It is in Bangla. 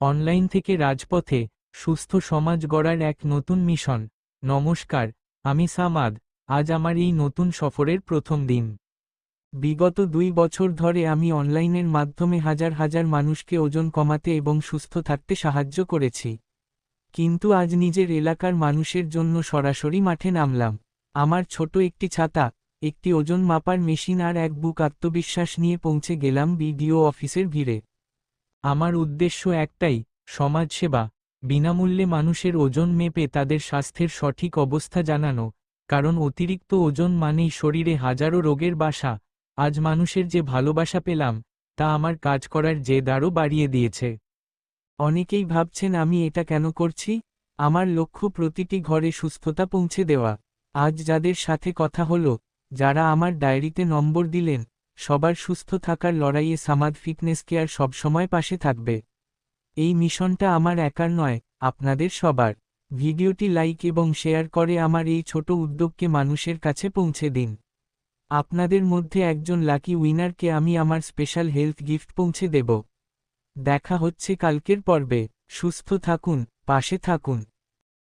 অনলাইন থেকে রাজপথে সুস্থ সমাজ গড়ার এক নতুন মিশন। নমস্কার, আমি সামাদ। আজ আমার এই নতুন সফরের প্রথম দিন। বিগত 2 বছর ধরে আমি অনলাইনের মাধ্যমে হাজার হাজার মানুষকে ওজন কমাতে এবং সুস্থ থাকতে সাহায্য করেছি। কিন্তু আজ নিজের এলাকার মানুষের জন্য সরাসরি মাঠে নামলাম। আমার ছোট একটি ছাতা, একটি ওজন মাপার মেশিন আর এক বুক আত্মবিশ্বাস নিয়ে পৌঁছে গেলাম বিডিও অফিসের ভিড়ে। আমার উদ্দেশ্য একটাই, সমাজসেবা। বিনামূল্যে মানুষের ওজন মেপে তাদের স্বাস্থ্যের সঠিক অবস্থা জানানো, কারণ অতিরিক্ত ওজন মানেই শরীরে হাজারো রোগের বাসা। আজ মানুষের যে ভালোবাসা পেলাম, তা আমার কাজ করার জেদ আরও বাড়িয়ে দিয়েছে। অনেকেই ভাবছেন আমি এটা কেন করছি। আমার লক্ষ্য প্রতিটি ঘরে সুস্থতা পৌঁছে দেওয়া। আজ যাদের সাথে কথা হলো, যারা আমার ডায়েরিতে নম্বর দিলেন, সবার সুস্থ থাকার লড়াইয়ে সামাদ ফিটনেস কেয়ার সবসময় পাশে থাকবে। এই মিশনটা আমার একার নয়, আপনাদের সবার। ভিডিওটি লাইক এবং শেয়ার করে আমার এই ছোট উদ্যোগকে মানুষের কাছে পৌঁছে দিন। আপনাদের মধ্যে একজন লাকি উইনারকে আমি আমার স্পেশাল হেলথ গিফট পৌঁছে দেব। দেখা হচ্ছে কালকের পর্বে। সুস্থ থাকুন, পাশে থাকুন।